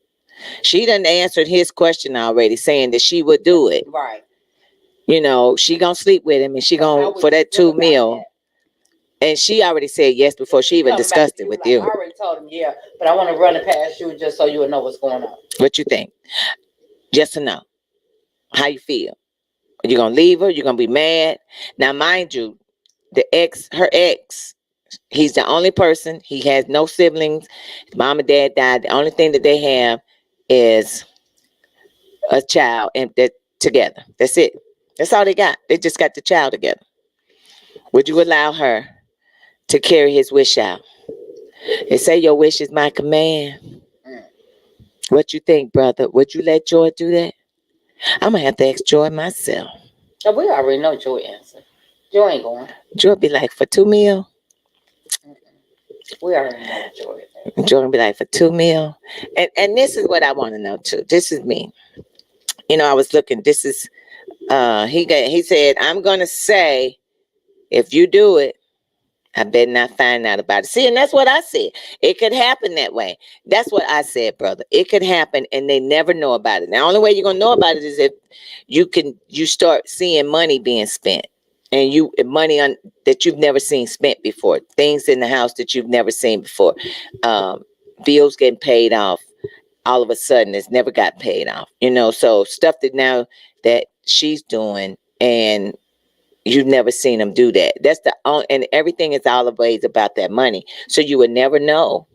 She done answered his question already, saying that she would do it. Right. You know, she gonna sleep with him, and she gonna for that $2 million. And she already said yes before she even discussed it with you. I already told him yeah, but I want to run it past you just so you'll know what's going on. What you think? Yes or no? How you feel? Are you gonna leave her? You're gonna be mad? Now, mind you, her ex, he's the only person. He has no siblings. His mom and dad died. The only thing that they have is a child, and that together. That's it. That's all they got. They just got the child together. Would you allow her to carry his wish out? They say your wish is my command. What you think, brother? Would you let Joy do that? I'm gonna have to ask Joy myself. Oh, we already know Joy answer. Joy ain't going. Joy be like, for $2 million. We already know Joy. Joy gonna be like, for $2 million. And this is what I want to know too. This is me. You know, I was looking. This is he said, I'm gonna say, if you do it, I better not find out about it. See, and that's what I said. It could happen that way. That's what I said, brother. It could happen, and they never know about it. Now, the only way you're gonna know about it is if you start seeing money being spent, and money on that you've never seen spent before. Things in the house that you've never seen before. Bills getting paid off. All of a sudden, it's never got paid off. You know, so stuff that now that she's doing and you've never seen them do that. That's and everything is always about that money. So you would never know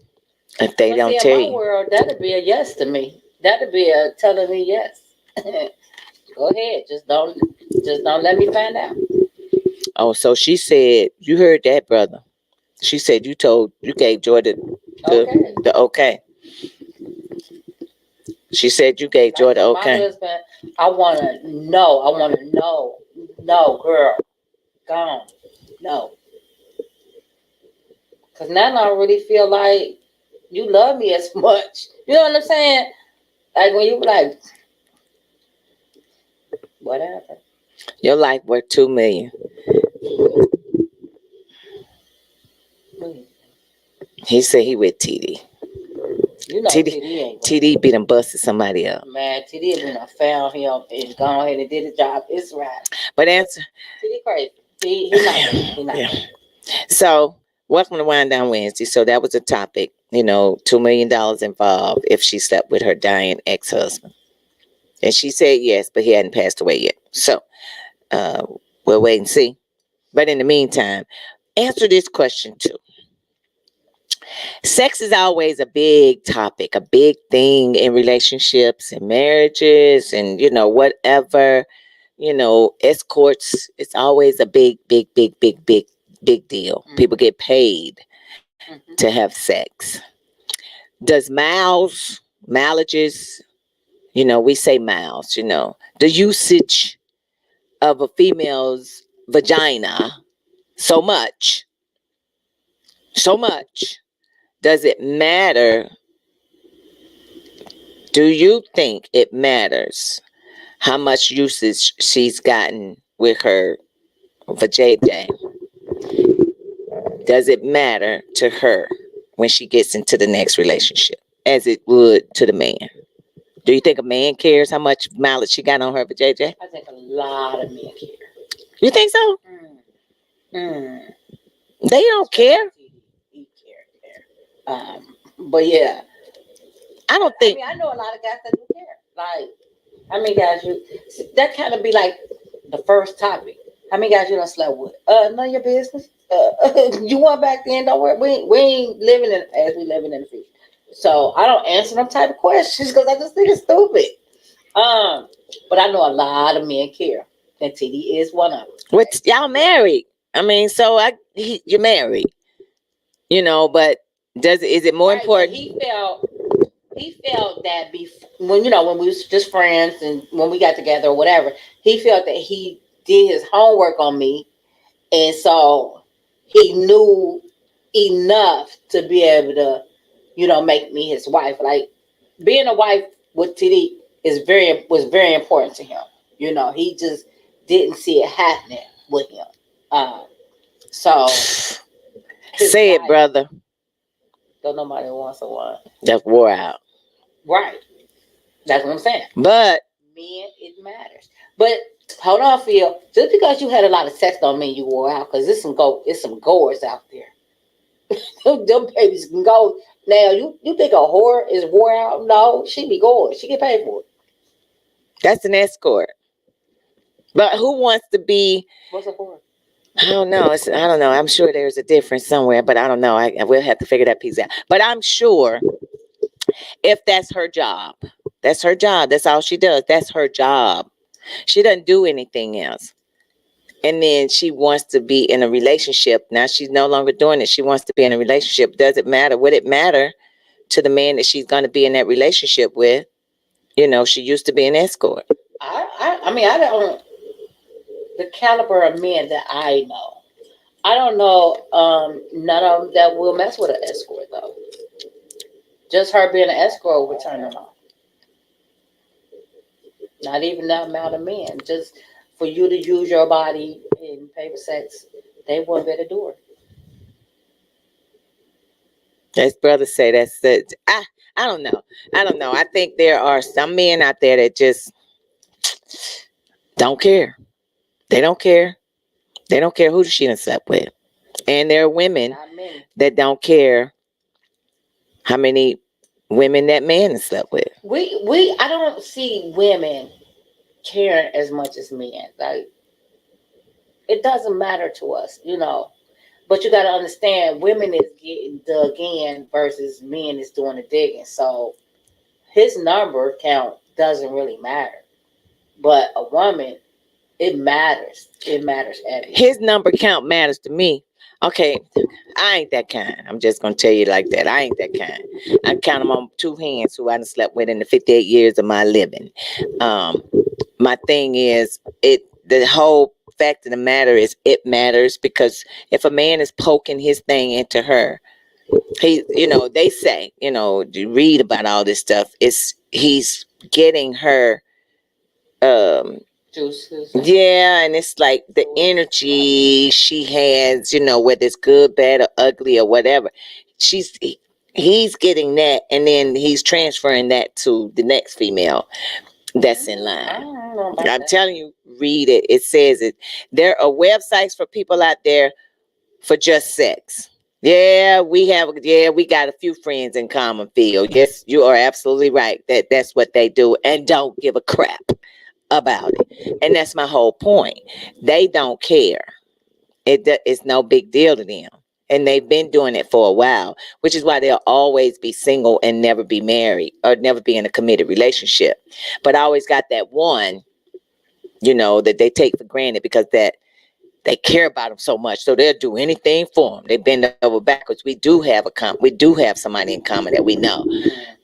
if they don't tell you. In my world, that'd be a yes to me. That'd be a telling me yes. Go ahead. Just don't let me find out. Oh, so she said, you heard that, brother. She said you gave Joy the okay. She said you gave Joy the okay. My husband, I want to know No, girl, gone. No, because now I don't really feel like you love me as much. You know what I'm saying? Like when you were like, whatever. Your life worth $2 million. He said he with TD. You know, TD TD ain't. TD be done busted somebody up. Man, TD been I found him and gone ahead and did his job. It's right. But answer. TD crazy. He not good. He not Yeah. good. So welcome to Wind Down Wednesday. So that was a topic. You know, $2 million involved if she slept with her dying ex-husband. And she said yes, but he hadn't passed away yet. So we'll wait and see. But in the meantime, answer this question too. Sex is always a big topic, a big thing in relationships and marriages and, you know, whatever, you know, escorts. It's always a big deal. Mm-hmm. People get paid to have sex. Does mileages, you know, we say miles, you know, the usage of a female's vagina so much, does it matter? Do you think it matters how much usage she's gotten with her vajayjay? Does it matter to her when she gets into the next relationship as it would to the man? Do you think a man cares how much mileage she got on her vajayjay? I think a lot of men care. You think so? They don't care. He care. But yeah, I don't think. I know a lot of guys that do care. Like, how many guys that kind of be like the first topic. How many guys you done slept with? None of your business. You want back then? Don't worry. We ain't living as we living in the future. So I don't answer them type of questions because I just think it's stupid. But I know a lot of men care, and TD is one of them. What y'all married? I mean, so you're married, you know. But is it more important? He felt that when we was just friends and when we got together or whatever, he felt that he did his homework on me, and so he knew enough to be able to, make me his wife. Like being a wife with TD was very important to him. He just didn't see it happening with him. So say it, brother. Don't nobody wants a one. Just wore out. Right. That's what I'm saying. But men, it matters. But hold on, Phil. Just because you had a lot of sex don't mean you wore out, because there's some goers out there. Them babies can go. Now you think a whore is wore out? No, she be going. She get paid for it. That's an escort. But who wants to be? What's a whore? I don't know. I don't know. I'm sure there's a difference somewhere, but I don't know. I will have to figure that piece out. But I'm sure if that's her job, that's her job. That's all she does. That's her job. She doesn't do anything else. And then she wants to be in a relationship. Now she's no longer doing it. She wants to be in a relationship. Does it matter? Would it matter to the man that she's going to be in that relationship with? She used to be an escort. I mean, I don't. The caliber of men that I know, I don't know none of them that will mess with an escort though. Just her being an escort would turn them on. Not even that amount of men. Just for you to use your body in pay for sex, they wouldn't better do it. As brothers say, that's it. I don't know. I think there are some men out there that just don't care. They don't care. They don't care who she done slept with. And there are women that don't care how many women that man has slept with. I don't see women caring as much as men. Like, it doesn't matter to us, But you got to understand, women is getting dug in versus men is doing the digging. So his number count doesn't really matter. But a woman, it matters. It matters. His number count matters to me. Okay, I ain't that kind. I'm just going to tell you like that. I ain't that kind. I count them on two hands who I done slept with in the 58 years of my living. My thing is, the whole fact of the matter is it matters, because if a man is poking his thing into her, he, they say, you read about all this stuff, he's getting her, Juices. yeah, and it's like the energy she has, whether it's good, bad, or ugly, or whatever. He's getting that, and then he's transferring that to the next female that's in I line. don't know about I'm that. telling you, read it. It says it. There are websites for people out there for just sex. Yeah, we got a few friends in common field. Yes, you are absolutely right. That's what they do, and don't give a crap about it. And that's my whole point. They don't care. It's no big deal to them. And they've been doing it for a while, which is why they'll always be single and never be married or never be in a committed relationship. But I always got that one, that they take for granted, because that they care about them so much, so they'll do anything for them. They bend over backwards. We do have somebody in common that we know,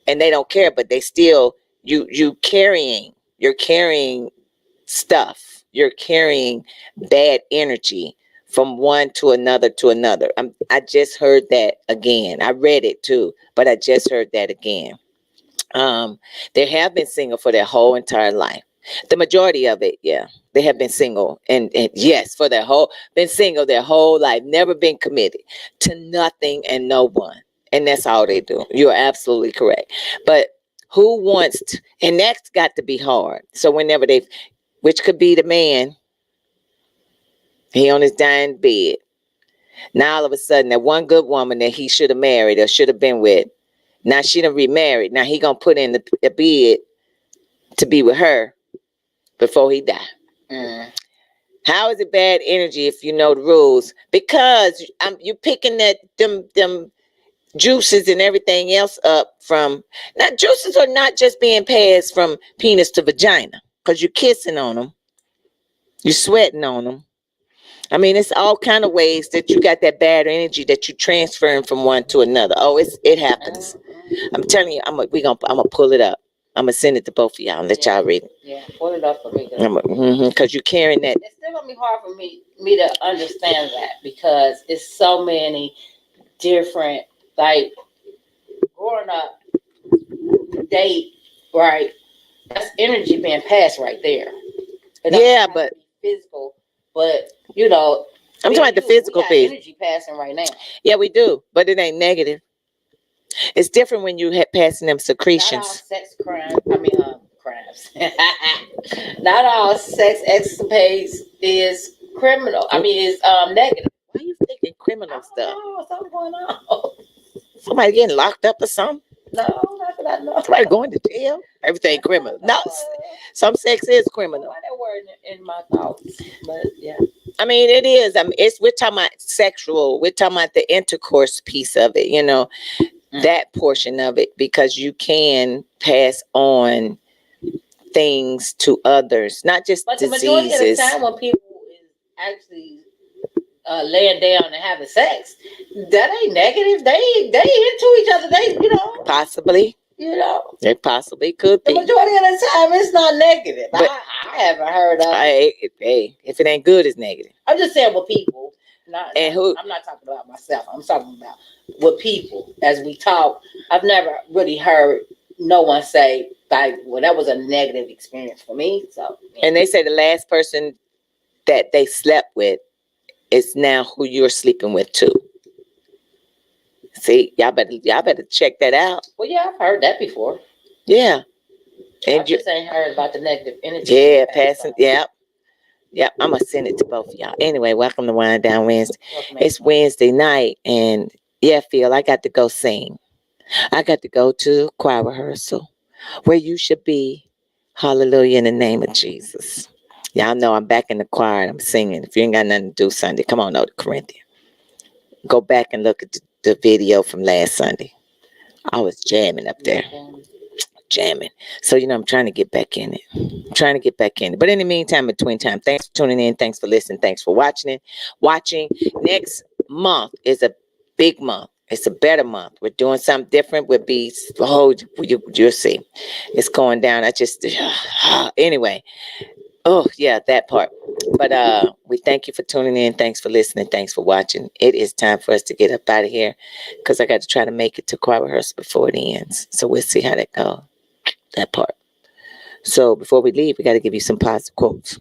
and they don't care, but they still you're carrying stuff. You're carrying bad energy from one to another to another. I just heard that again. I read it too, but I just heard that again. They have been single for their whole entire life. The majority of it, yeah, they have been single, and yes, been single their whole life, never been committed to nothing and no one, and that's all they do. You're absolutely correct. But who wants to, and that's got to be hard. So whenever which could be the man, he on his dying bed. Now all of a sudden, that one good woman that he should have married or should have been with, now she done remarried. Now he gonna put in the bid to be with her before he die. How is it bad energy if you know the rules? Because you picking them juices and everything else up from. Now juices are not just being passed from penis to vagina, because you're kissing on them, you're sweating on them. I mean, it's all kind of ways that you got that bad energy that you transferring from one to another. Oh, it happens. I'm telling you, I'm gonna pull it up. I'm gonna send it to both of y'all and let y'all read it. Yeah, pull it up for me. Because you're carrying that. It's still gonna be hard for me to understand that, because it's so many different, like growing up, date, right? That's energy being passed right there. Yeah, but physical, but I'm talking about the physical piece. Energy passing right now. Yeah, we do, but it ain't negative. It's different when you passing them secretions. Not all sex crimes. Crimes. Not all sex escapades is criminal. Is negative. Why are you thinking criminal stuff? Oh, something going on. Somebody getting locked up or something? No, not that I know. Somebody going to jail? Everything criminal. No, some sex is criminal. Why that word in my thoughts? But yeah. I mean, it is. We're talking about sexual. We're talking about the intercourse piece of it. That portion of it, because you can pass on things to others, not just but diseases. The majority of the time when people is actually laying down and having sex, that ain't negative. They into each other. They possibly. It possibly could be. The majority of the time, it's not negative. But I haven't heard of it. Hey, if it ain't good, it's negative. I'm just saying with people. Who? I'm not talking about myself. I'm talking about with people. As we talk, I've never really heard no one say, like, well, that was a negative experience for me. So, yeah. And they say the last person that they slept with is now who you're sleeping with too. See, y'all better check that out. Well, yeah, I've heard that before. Yeah. And I just ain't heard about the negative energy. Yeah, passing. Yep. I'm gonna send it to both of y'all. Anyway, welcome to Wind Down Wednesday. It's Wednesday night, and yeah, Phil, I got to go sing. I got to go to choir rehearsal, where you should be. Hallelujah, in the name of Jesus. Y'all know I'm back in the choir. I'm singing. If you ain't got nothing to do Sunday, come on over to Corinthian. Go back and look at the video from last Sunday. I was jamming up there. Jamming. So, I'm trying to get back in it. But in the meantime, between time, thanks for tuning in. Thanks for listening. Thanks for watching. Next month is a big month. It's a better month. We're doing something different. You'll see. It's going down. Anyway, Oh, yeah, that part. But we thank you for tuning in. Thanks for listening. Thanks for watching. It is time for us to get up out of here because I got to try to make it to choir rehearsal before it ends. So we'll see how that goes. That part. So before we leave, we got to give you some positive quotes.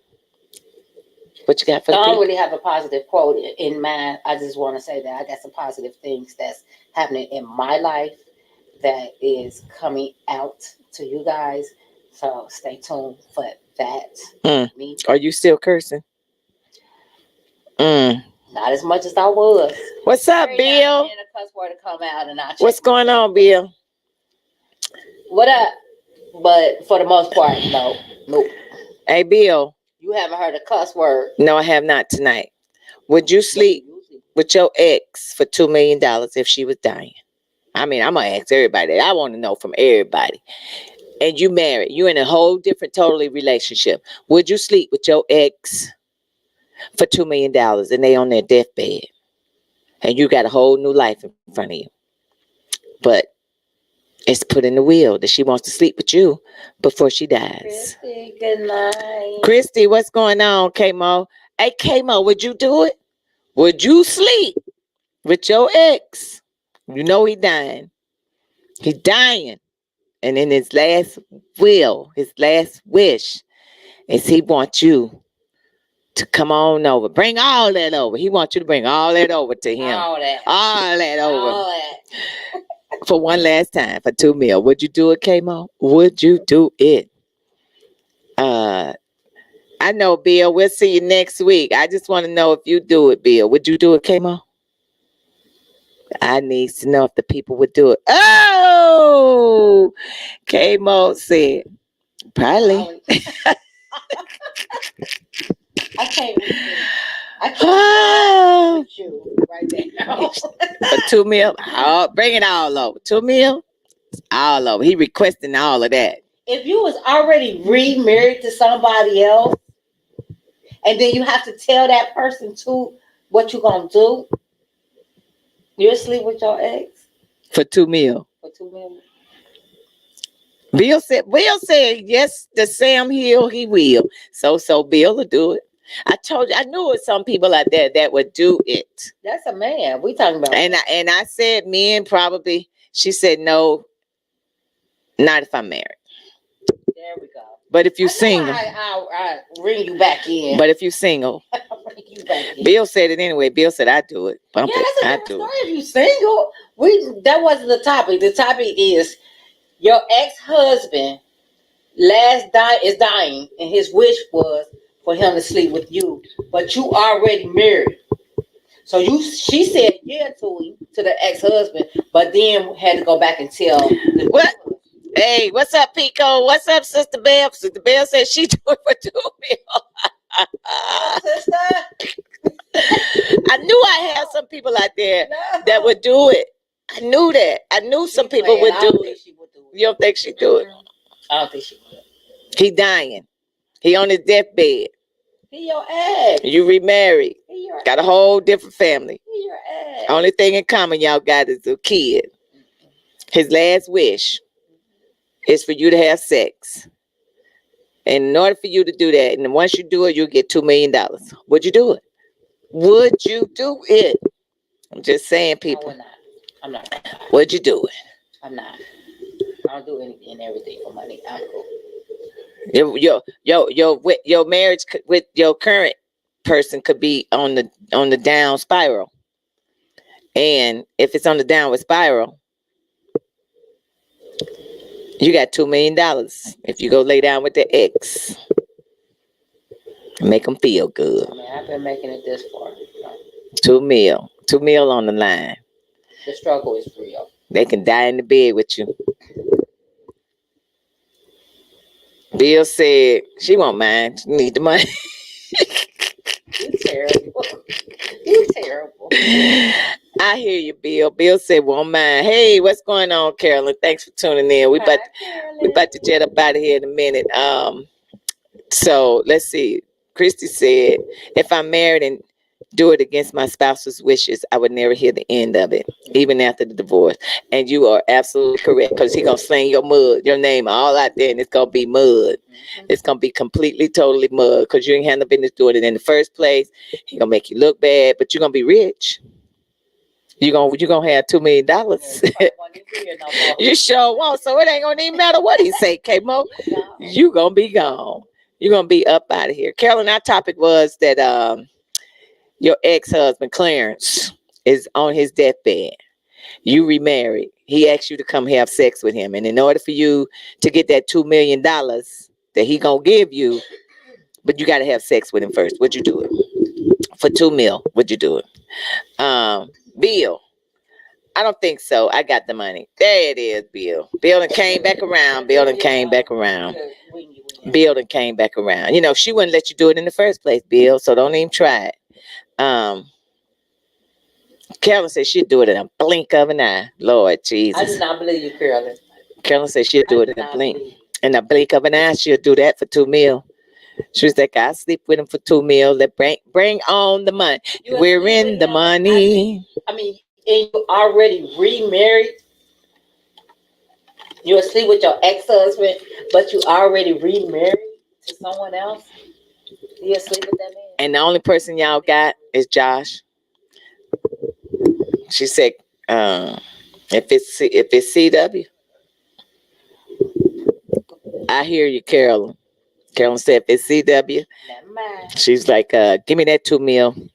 What you got for I the don't people? really have a positive quote in mind. I just want to say that I got some positive things that's happening in my life that is coming out to you guys. So stay tuned for that. Mm. Me, Are you still cursing? Mm. not as much as I was. What's up, Every now and Bill? then a cuss word to come out, and I. What's going on, Bill? What up? But for the most part, no, nope. Hey, Bill. You haven't heard a cuss word. No, I have not tonight. Would you sleep with your ex for $2 million if she was dying? I mean, I'm gonna ask everybody. I want to know from everybody. And you married, you in a whole different, totally relationship. Would you sleep with your ex for $2 million and they on their deathbed, and you got a whole new life in front of you? But it's put in the will that she wants to sleep with you before she dies. Christy, good night. Christy, what's going on, K-Mo? Hey, K-Mo, would you do it? Would you sleep with your ex? You know he dying. He's dying. And in his last will, his last wish, is he wants you to come on over. Bring all that over. He wants you to bring all that over to him. All that. All that over. All that. For one last time, for $2 million. Would you do it, K-Mo? Would you do it? I know, Bill. We'll see you next week. I just want to know if you do it, Bill. Would you do it, K-Mo? I need to know if the people would do it. Oh! K-Mo said, probably. I can't with you right now. For $2 million, bring it all over. $2 million, all over. He requesting all of that. If you was already remarried to somebody else, and then you have to tell that person too what you gonna do, you'll sleep with your ex for $2 million. For $2 million. Bill said yes to Sam Hill, he will. So Bill will do it. I told you, I knew it was some people out there that would do it. That's a man. We talking about. And I said men probably. She said no, not if I'm married. There we go. But if you're single, I ring you back in. But if you're single, bring you back in. Bill said it anyway. Bill said I do it. Yeah, that's a different story. If you single, that wasn't the topic. The topic is your ex-husband is dying, and his wish was for him to sleep with you, but you already married. So she said yeah to the ex-husband, but then had to go back and tell what? Hey, what's up, Pico? What's up, Sister Bell? Sister Bell said she do it for $2 million. Sister, I knew I had some people out there that would do it. I knew that. I knew some people would do it. You don't think she do it? I don't think she would. He dying. He on his deathbed. He your ex. You remarried. Got a whole different family. He your ex. Only thing in common y'all got is a kid. His last wish is for you to have sex. And in order for you to do that, and once you do it, you'll get $2 million. Would you do it? Would you do it? I'm just saying, people. I would not. I'm not. Would you do it? I'm not. I don't do anything and everything for money. I'm cool. Your marriage with your current person could be on the down spiral. And if it's on the downward spiral, you got $2 million if you go lay down with the ex. Make them feel good. I mean, I've been making it this far. $2 million on the line. The struggle is real. They can die in the bed with you. Bill said she won't mind. She need the money. You terrible. You terrible. I hear you, Bill. Bill said won't mind. Hey, what's going on, Carolyn? Thanks for tuning in. We about to jet up out of here in a minute. So let's see. Christy said, if I'm married and do it against my spouse's wishes, I would never hear the end of it, even after the divorce. And you are absolutely correct, because he gonna sling your name all out there, and it's gonna be mud. It's gonna be completely, totally mud, because you ain't had no business doing it in the first place. He gonna make you look bad, but you're gonna be rich. You're gonna have $2 million. You sure won't. So it ain't gonna even matter what he say, K-Mo. You gonna be gone. You're gonna be up out of here. Carolyn, our topic was that your ex-husband Clarence is on his deathbed. You remarried. He asked you to come have sex with him, and in order for you to get that $2 million that he gonna give you, but you got to have sex with him first. Would you do it for $2 million? Would you do it? Bill, I don't think so. I got the money. There it is, Bill. Bill done came back around. Bill done came back around. Bill done came back around. You know, she wouldn't let you do it in the first place, Bill, so don't even try it. Carolyn said she'd do it in a blink of an eye. Lord Jesus. I do not believe you, Carolyn. Carolyn said she'd do it in a blink. In a blink of an eye, she'll do that for $2 million. She was like, I'll sleep with him for $2 million. Let bring on the money. We're in the money. I mean, and you already remarried. You're asleep with your ex-husband, but you already remarried to someone else. You asleep with that man. And the only person y'all got is Josh. She said, if it's CW. I hear you, Carolyn. Carolyn said, if it's CW, she's like, give me that $2 million.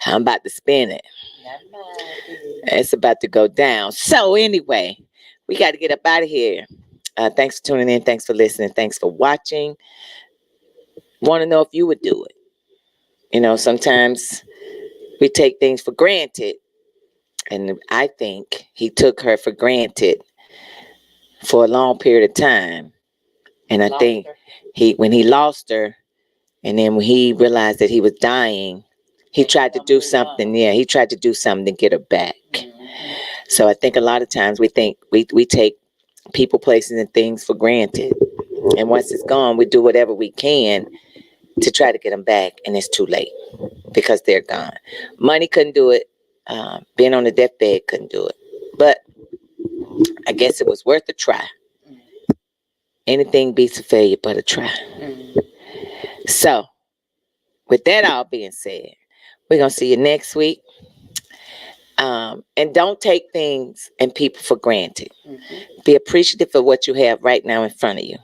I'm about to spend it. It's about to go down. So anyway, we got to get up out of here. Thanks for tuning in. Thanks for listening. Thanks for watching. Want to know if you would do it. You know, sometimes we take things for granted. And I think he took her for granted for a long period of time. And I think when he lost her, and then when he realized that he was dying, he tried to do something. Yeah, he tried to do something to get her back. So I think a lot of times we think we take people, places, and things for granted. And once it's gone, we do whatever we can to try to get them back. And it's too late because they're gone. Money couldn't do it. Being on the deathbed couldn't do it. But I guess it was worth a try. Anything beats a failure but a try. So, with that all being said, we're going to see you next week. And don't take things and people for granted. Be appreciative of what you have right now in front of you.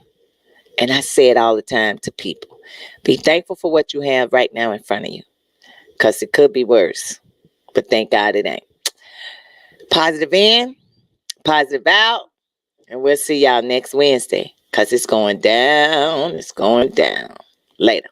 And I say it all the time to people. Be thankful for what you have right now in front of you. Because it could be worse. But thank God it ain't. Positive in, positive out. And we'll see y'all next Wednesday. Because it's going down. It's going down. Later.